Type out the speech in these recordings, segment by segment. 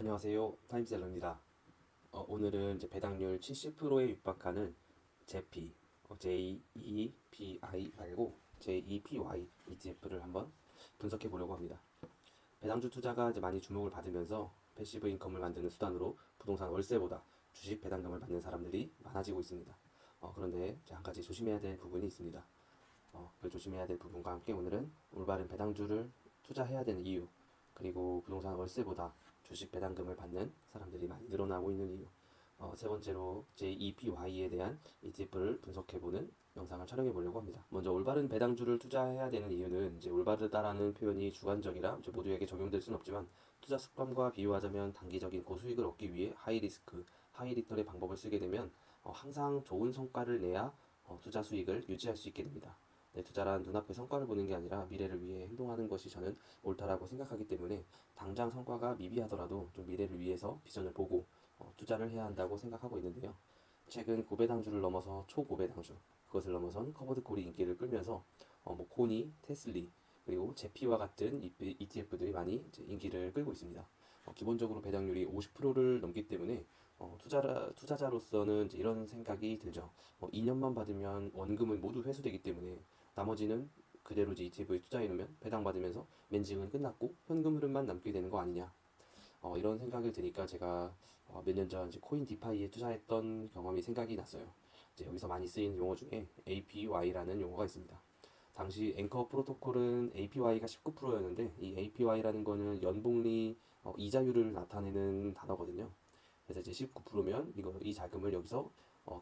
안녕하세요. 타임셀러입니다. 오늘은 이제 배당률 70%에 육박하는 JEPI, JEPI 말고 JEPY ETF를 한번 분석해 보려고 합니다. 배당주 투자가 이제 많이 주목을 받으면서 패시브 인컴을 만드는 수단으로 부동산 월세보다 주식 배당금을 받는 사람들이 많아지고 있습니다. 그런데 이제 한 가지 조심해야 될 부분이 있습니다. 그 조심해야 될 부분과 함께 오늘은 올바른 배당주를 투자해야 되는 이유, 그리고 부동산 월세보다 주식 배당금을 받는 사람들이 많이 늘어나고 있는 이유, 세 번째로 JEPY에 대한 ETF를 분석해보는 영상을 촬영해 보려고 합니다. 먼저 올바른 배당주를 투자해야 되는 이유는 이제 올바르다라는 표현이 주관적이라 이제 모두에게 적용될 수는 없지만 투자 습관과 비유하자면 단기적인 고수익을 얻기 위해 하이 리스크, 하이 리턴의 방법을 쓰게 되면 항상 좋은 성과를 내야 투자 수익을 유지할 수 있게 됩니다. 네, 투자란 눈앞의 성과를 보는 게 아니라 미래를 위해 행동하는 것이 저는 옳다라고 생각하기 때문에 당장 성과가 미비하더라도 좀 미래를 위해서 비전을 보고 투자를 해야 한다고 생각하고 있는데요. 최근 고배당주를 넘어서 초고배당주, 그것을 넘어선 커버드콜이 인기를 끌면서 코니, 테슬리, 그리고 제피와 같은 ETF들이 많이 이제 인기를 끌고 있습니다. 기본적으로 배당률이 50%를 넘기 때문에 투자자로서는 이제 이런 생각이 들죠. 2년만 받으면 원금은 모두 회수되기 때문에 나머지는 그대로 이제 ETF에 투자해 놓으면 배당 받으면서 맨징은 끝났고 현금 흐름만 남게 되는 거 아니냐. 이런 생각을 드니까 제가 몇 년 전 코인 디파이에 투자했던 경험이 생각이 났어요. 이제 여기서 많이 쓰이는 용어 중에 APY라는 용어가 있습니다. 당시 앵커 프로토콜은 APY가 19%였는데 이 APY라는 거는 연복리 이자율을 나타내는 단어거든요. 그래서 이제 19%면 이 자금을 여기서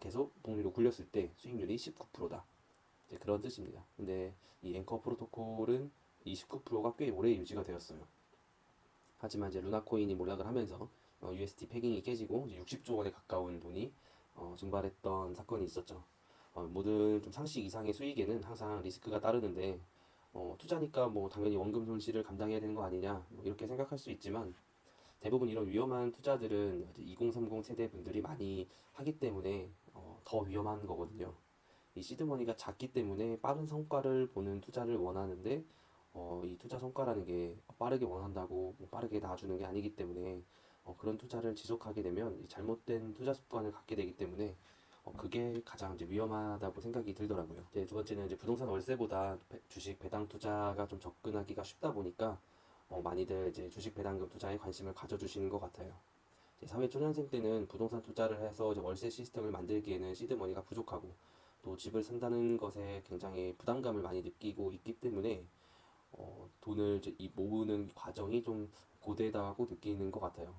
계속 복리로 굴렸을 때 수익률이 19%다. 이제 그런 뜻입니다. 근데 이 앵커 프로토콜은 이 19%가 꽤 오래 유지가 되었어요. 하지만 이제 루나 코인이 몰락을 하면서 USD 패깅이 깨지고 이제 60조 원에 가까운 돈이 증발했던 사건이 있었죠. 모든 좀 상식 이상의 수익에는 항상 리스크가 따르는데 투자니까 뭐 당연히 원금 손실을 감당해야 되는 거 아니냐 뭐 이렇게 생각할 수 있지만 대부분 이런 위험한 투자들은 2030 세대 분들이 많이 하기 때문에 더 위험한 거거든요. 이 시드머니가 작기 때문에 빠른 성과를 보는 투자를 원하는데 이 투자 성과라는 게 빠르게 원한다고 뭐 빠르게 나와주는 게 아니기 때문에 그런 투자를 지속하게 되면 잘못된 투자 습관을 갖게 되기 때문에 그게 가장 이제 위험하다고 생각이 들더라고요. 이제 두 번째는 이제 부동산 월세보다 주식 배당 투자가 좀 접근하기가 쉽다 보니까 많이들 이제 주식 배당금 투자에 관심을 가져주시는 것 같아요. 이제 사회 초년생 때는 부동산 투자를 해서 이제 월세 시스템을 만들기에는 시드머니가 부족하고 또 집을 산다는 것에 굉장히 부담감을 많이 느끼고 있기 때문에 돈을 이제 모으는 과정이 좀 고되다고 느끼는 것 같아요.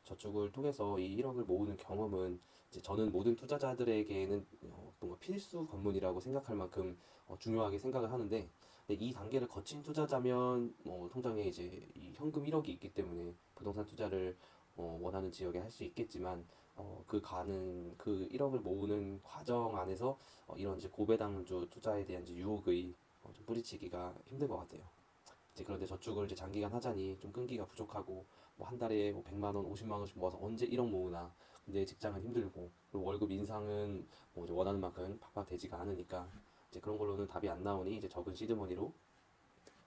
저축을 통해서 이 1억을 모으는 경험은 이제 저는 모든 투자자들에게는 뭔가 필수 관문이라고 생각할 만큼 중요하게 생각을 하는데 근데 이 단계를 거친 투자자면 통장에 이제 이 현금 1억이 있기 때문에 부동산 투자를 원하는 지역에 할 수 있겠지만 그 1억을 모으는 과정 안에서 이런 이제 고배당주 투자에 대한 이제 유혹의 좀 뿌리치기가 힘든 것 같아요. 이제 그런데 저축을 이제 장기간 하자니 좀 끈기가 부족하고 뭐 한 달에 뭐 100만 원, 50만 원씩 모아서 언제 1억 모으나. 근데 직장은 힘들고 그리고 월급 인상은 뭐 이제 원하는 만큼 팍팍 되지가 않으니까 이제 그런 걸로는 답이 안 나오니 이제 적은 시드머니로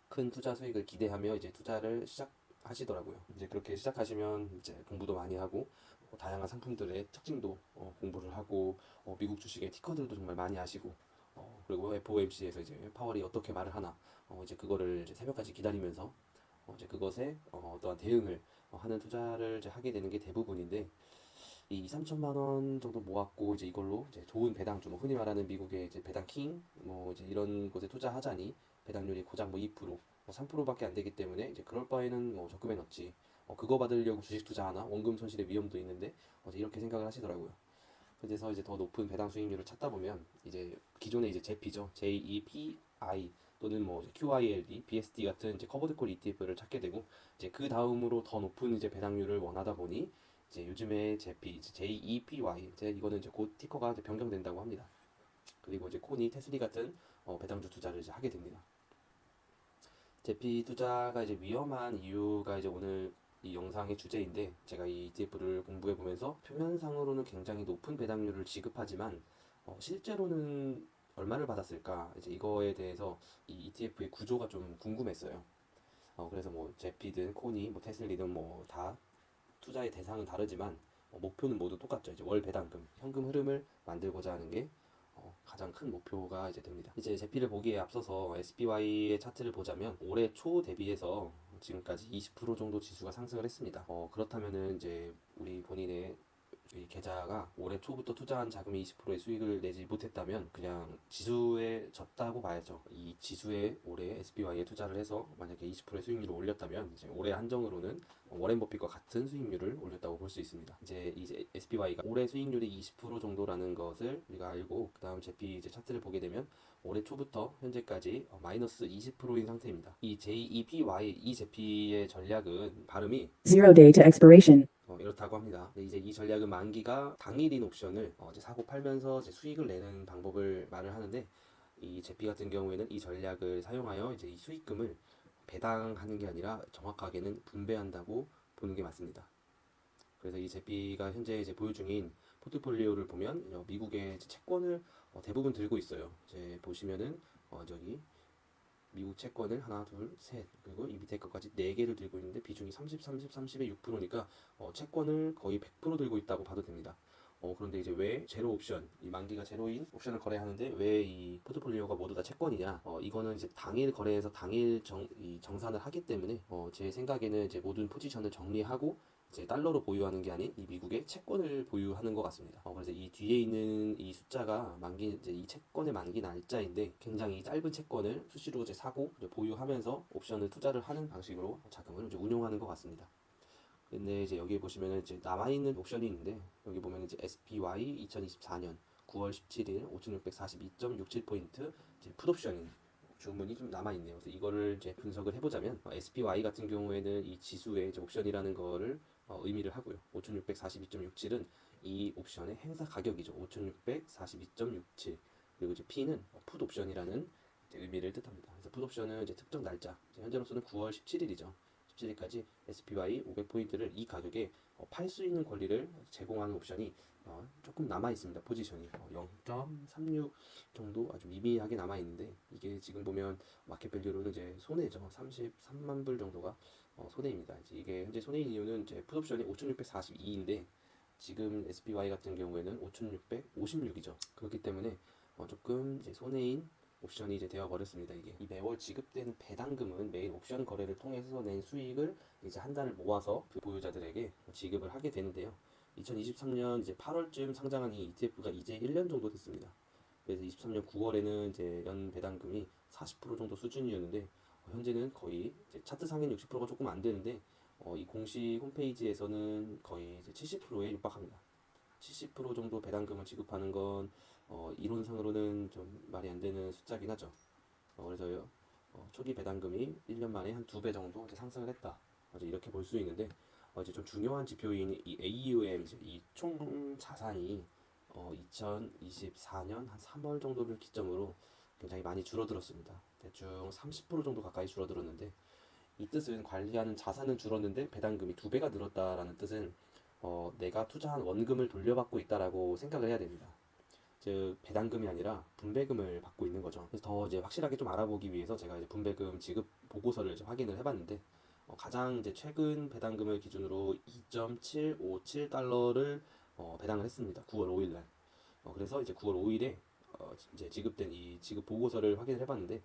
큰 투자 수익을 기대하며 이제 투자를 시작하시더라고요. 이제 그렇게 시작하시면 이제 공부도 많이 하고 다양한 상품들의 특징도 공부를 하고 미국 주식의 티커들도 정말 많이 아시고 그리고 FOMC에서 이제 파월이 어떻게 말을 하나 이제 그거를 이제 새벽까지 기다리면서 이제 그것에 어떠한 대응을 하는 투자를 이제 하게 되는 게 대부분인데 이 2, 3천만 원 정도 모았고 이제 이걸로 이제 좋은 배당주 뭐 흔히 말하는 미국의 이제 배당킹 뭐 이제 이런 곳에 투자하자니 배당률이 고작 뭐 2%, 뭐 3%밖에 안 되기 때문에 이제 그럴 바에는 뭐 적금에 넣지. 그거 받으려고 주식 투자하나? 원금 손실의 위험도 있는데 이제 이렇게 생각을 하시더라고요. 그래서 이제 더 높은 배당 수익률을 찾다 보면 이제 기존의 이제 제피죠. JEPI 또는 뭐 QILD, BSD 같은 이제 커버드콜 ETF를 찾게 되고 이제 그 다음으로 더 높은 이제 배당률을 원하다 보니 이제 요즘에 제피, 이제 JEPY 이제 이거는 이제 곧 티커가 이제 변경된다고 합니다. 그리고 이제 코니, 테슬리 같은 배당주 투자를 이제 하게 됩니다. 제피 투자가 이제 위험한 이유가 이제 오늘 이 영상의 주제인데 제가 이 ETF를 공부해 보면서 표면상으로는 굉장히 높은 배당률을 지급하지만 실제로는 얼마를 받았을까 이제 이거에 대해서 이 ETF의 구조가 좀 궁금했어요. 그래서 뭐 제피든 코니, 뭐 테슬리든 뭐 다 투자의 대상은 다르지만 목표는 모두 똑같죠. 이제 월 배당금, 현금 흐름을 만들고자 하는 게 가장 큰 목표가 이제 됩니다. 이제 제피를 보기에 앞서서 SPY의 차트를 보자면 올해 초 대비해서 지금까지 20% 정도 지수가 상승을 했습니다. 그렇다면은 이제 우리 본인의 이 계좌가 올해 초부터 투자한 자금이 20%의 수익을 내지 못했다면 그냥 지수에 졌다고 봐야죠. 이 지수에 올해 SPY에 투자를 해서 만약에 20%의 수익률을 올렸다면 이제 올해 한정으로는 워렌 버핏과 같은 수익률을 올렸다고 볼 수 있습니다. 이제 SPY가 올해 수익률이 20% 정도라는 것을 우리가 알고 그다음 제피 이제 차트를 보게 되면 올해 초부터 현재까지 마이너스 20%인 상태입니다. 이 JEPY 이 제피의 전략은 발음이 Zero day to expiration. 이렇다고 합니다. 근데 이제 이 전략은 만기가 당일인 옵션을 이제 사고 팔면서 이제 수익을 내는 방법을 말을 하는데 이 제피 같은 경우에는 이 전략을 사용하여 이제 이 수익금을 배당하는 게 아니라 정확하게는 분배한다고 보는 게 맞습니다. 그래서 이 제피가 현재 이제 보유 중인 포트폴리오를 보면 미국의 채권을 대부분 들고 있어요. 이제 보시면은 저기 미국 채권을 하나, 둘, 셋 그리고 이 밑에 것까지 4개를 들고 있는데 비중이 30, 30, 30의 6%니까 채권을 거의 100% 들고 있다고 봐도 됩니다. 그런데 이제 왜 제로 옵션, 이 만기가 제로인 옵션을 거래하는데 왜 이 포트폴리오가 모두 다 채권이냐? 이거는 이제 당일 거래해서 당일 정산을 하기 때문에 제 생각에는 이제 모든 포지션을 정리하고 이제 달러로 보유하는 게 아닌 이 미국의 채권을 보유하는 것 같습니다. 그래서 이 뒤에 있는 이 숫자가 만기 이제 이 채권의 만기 날짜인데 굉장히 짧은 채권을 수시로 이제 사고 이제 보유하면서 옵션을 투자를 하는 방식으로 자금을 이제 운용하는 것 같습니다. 근데 이제 여기 보시면은 이제 남아있는 옵션이 있는데 여기 보면 이제 SPY 2024년 9월 17일 5,642.67포인트 이제 풋옵션이 주문이 좀 남아있네요. 그래서 이거를 이제 분석을 해보자면 SPY 같은 경우에는 이 지수의 이제 옵션이라는 거를 의미를 하고요. 5,642.67은 이 옵션의 행사 가격이죠. 5,642.67 그리고 이제 P는 풋 옵션이라는 의미를 뜻합니다. 그래서 풋 옵션은 이제 특정 날짜 현재로서는 9월 17일이죠. 17일까지 SPY 500포인트를 이 가격에 팔 수 있는 권리를 제공하는 옵션이 조금 남아 있습니다. 포지션이 0.36 정도 아주 미미하게 남아 있는데 이게 지금 보면 마켓 밸류로는 이제 손해죠. 33만 불 정도가 손해입니다. 이게 현재 손해인 이유는 이제 풋옵션이 5,642인데 지금 SPY 같은 경우에는 5,656이죠. 그렇기 때문에 조금 이제 손해인 옵션이 이제 되어 버렸습니다. 이게 이 매월 지급되는 배당금은 매일 옵션 거래를 통해서 낸 수익을 이제 한 달을 모아서 그 보유자들에게 지급을 하게 되는데요. 2023년 이제 8월쯤 상장한 이 ETF가 이제 1년 정도 됐습니다. 그래서 23년 9월에는 이제 연 배당금이 40% 정도 수준이었는데 현재는 거의 이제 차트상엔 60%가 조금 안 되는데 이 공식 홈페이지에서는 거의 이제 70%에 육박합니다. 70% 정도 배당금을 지급하는 건 이론상으로는 좀 말이 안 되는 숫자긴 하죠. 그래서 초기 배당금이 1년 만에 한 2배 정도 이제 상승을 했다. 이렇게 볼 수 있는데 이제 좀 중요한 지표인 이 AUM 이 총 자산이 2024년 한 3월 정도를 기점으로 굉장히 많이 줄어들었습니다. 대충 30% 정도 가까이 줄어들었는데 이 뜻은 관리하는 자산은 줄었는데 배당금이 2배가 늘었다라는 뜻은 내가 투자한 원금을 돌려받고 있다라고 생각을 해야 됩니다. 즉 배당금이 아니라 분배금을 받고 있는 거죠. 그래서 더 이제 확실하게 좀 알아보기 위해서 제가 이제 분배금 지급 보고서를 이제 확인을 해봤는데 가장 이제 최근 배당금을 기준으로 2.757달러를 배당을 했습니다. 9월 5일 날. 그래서 이제 9월 5일에 이제 지급된 이 지급 보고서를 확인을 해봤는데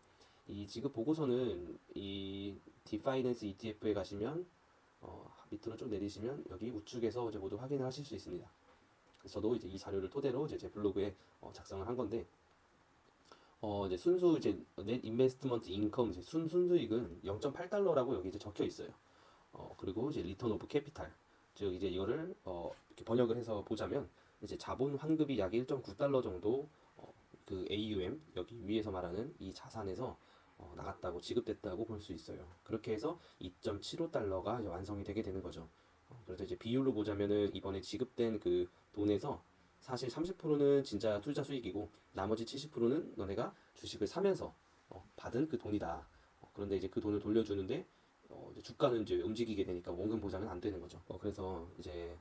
이 지급 보고서는 이 디파이낸스 ETF에 가시면 밑으로 좀 내리시면 여기 우측에서 이제 모두 확인을 하실 수 있습니다. 그래서 저도 이제 이 자료를 토대로 이제 제 블로그에 작성을 한 건데 이제 순수 이제 넷 인베스트먼트 인컴 이제 순수익은 0.8달러라고 여기 이제 적혀 있어요. 그리고 이제 리턴 오브 캐피탈 즉 이제 이거를 이렇게 번역을 해서 보자면 이제 자본 환급이 약 1.9달러 정도 그 AUM 여기 위에서 말하는 이 자산에서 나갔다고 지급됐다고 볼 수 있어요. 그렇게 해서 2.75달러가 완성이 되게 되는 거죠. 그래서 이제 비율로 보자면은 이번에 지급된 그 돈에서 사실 30%는 진짜 투자 수익이고 나머지 70%는 너네가 주식을 사면서 받은 그 돈이다. 그런데 이제 그 돈을 돌려주는데 이제 주가는 이제 움직이게 되니까 원금 보장은 안 되는 거죠. 그래서 이제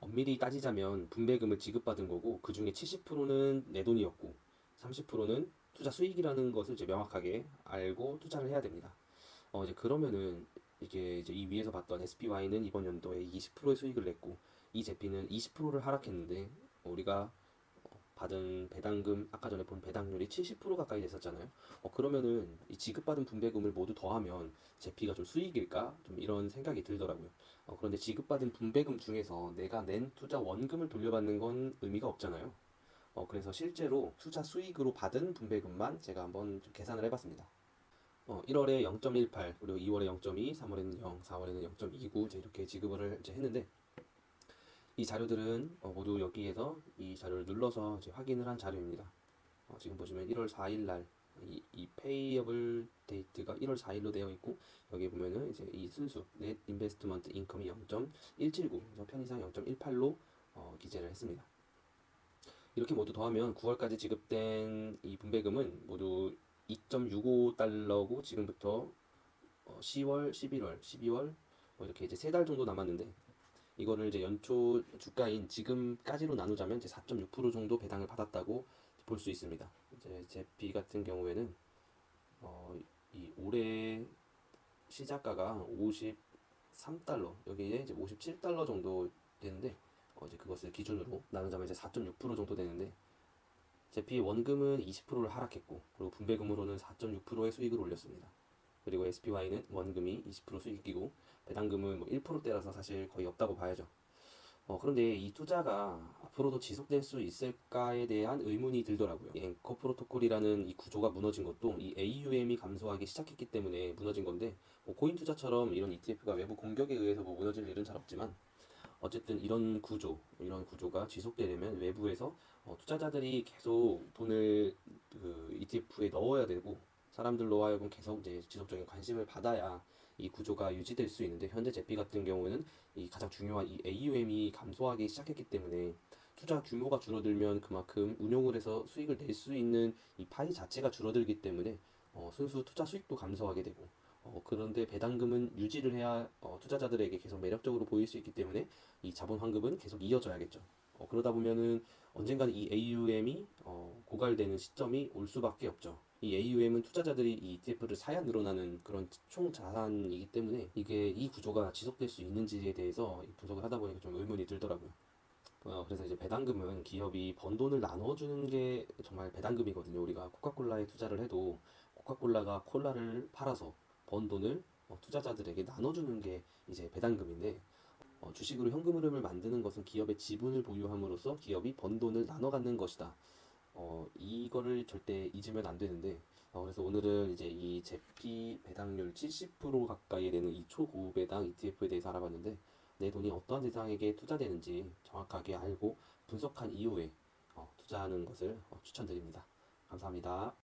엄밀히 따지자면 분배금을 지급받은 거고 그 중에 70%는 내 돈이었고 30%는 투자 수익이라는 것을 이제 명확하게 알고 투자를 해야 됩니다. 이제 그러면은 이게 이제 이 위에서 봤던 SPY는 이번 연도에 20%의 수익을 냈고 이 제피는 20%를 하락했는데 우리가 받은 배당금 아까 전에 본 배당률이 70% 가까이 됐었잖아요. 그러면은 이 지급받은 분배금을 모두 더하면 제피가 좀 수익일까? 좀 이런 생각이 들더라고요. 그런데 지급받은 분배금 중에서 내가 낸 투자 원금을 돌려받는 건 의미가 없잖아요. 그래서 실제로 투자 수익으로 받은 분배금만 제가 한번 좀 계산을 해봤습니다. 1월에 0.18, 그리고 2월에 0.2, 3월에는 0, 4월에는 0.29 이제 이렇게 지급을 이제 했는데 이 자료들은 모두 여기에서 이 자료를 눌러서 이제 확인을 한 자료입니다. 지금 보시면 1월 4일 날 이 페이어블 데이트가 1월 4일로 되어 있고 여기 보면은 이제 이 순수 넷 인베스트먼트 인컴이 0.179, 편의상 0.18로 기재를 했습니다. 이렇게 모두 더하면 9월까지 지급된 이 분배금은 모두 2.65달러고 지금부터 10월, 11월, 12월 이렇게 이제 3달 정도 남았는데 이거를 이제 연초 주가인 지금까지로 나누자면 이제 4.6% 정도 배당을 받았다고 볼 수 있습니다. 이제 제피 같은 경우에는 이 올해 시작가가 53달러, 여기에 이제 57달러 정도 되는데 이제 그것을 기준으로 나누자면 이제 4.6% 정도 되는데 제피의 원금은 20%를 하락했고 그리고 분배금으로는 4.6%의 수익을 올렸습니다. 그리고 SPY는 원금이 20% 수익이고 배당금은 뭐 1%대라서 사실 거의 없다고 봐야죠. 그런데 이 투자가 앞으로도 지속될 수 있을까에 대한 의문이 들더라고요. 이 앵커 프로토콜이라는 이 구조가 무너진 것도 이 AUM이 감소하기 시작했기 때문에 무너진 건데 코인 투자처럼 이런 ETF가 외부 공격에 의해서 뭐 무너질 일은 잘 없지만 어쨌든 이런 구조가 지속되려면 외부에서 투자자들이 계속 돈을 그 ETF에 넣어야 되고 사람들로 하여금 계속 이제 지속적인 관심을 받아야 이 구조가 유지될 수 있는데 현재 제피 같은 경우는 이 가장 중요한 이 AUM이 감소하기 시작했기 때문에 투자 규모가 줄어들면 그만큼 운용을 해서 수익을 낼 수 있는 이 파이 자체가 줄어들기 때문에 순수 투자 수익도 감소하게 되고 그런데 배당금은 유지를 해야 투자자들에게 계속 매력적으로 보일 수 있기 때문에 이 자본 환급은 계속 이어져야겠죠. 그러다 보면은 언젠가는 이 AUM이 고갈되는 시점이 올 수밖에 없죠. 이 AUM은 투자자들이 이 ETF를 사야 늘어나는 그런 총 자산이기 때문에 이게 이 구조가 지속될 수 있는지에 대해서 분석을 하다 보니까 좀 의문이 들더라고요. 그래서 이제 배당금은 기업이 번 돈을 나눠주는 게 정말 배당금이거든요. 우리가 코카콜라에 투자를 해도 코카콜라가 콜라를 팔아서 번 돈을 투자자들에게 나눠주는 게 이제 배당금인데 주식으로 현금 흐름을 만드는 것은 기업의 지분을 보유함으로써 기업이 번 돈을 나눠 갖는 것이다. 이거를 절대 잊으면 안 되는데 그래서 오늘은 이제 이 제피 배당률 70% 가까이 되는 이 초고배당 ETF에 대해서 알아봤는데 내 돈이 어떠한 대상에게 투자되는지 정확하게 알고 분석한 이후에 투자하는 것을 추천드립니다. 감사합니다.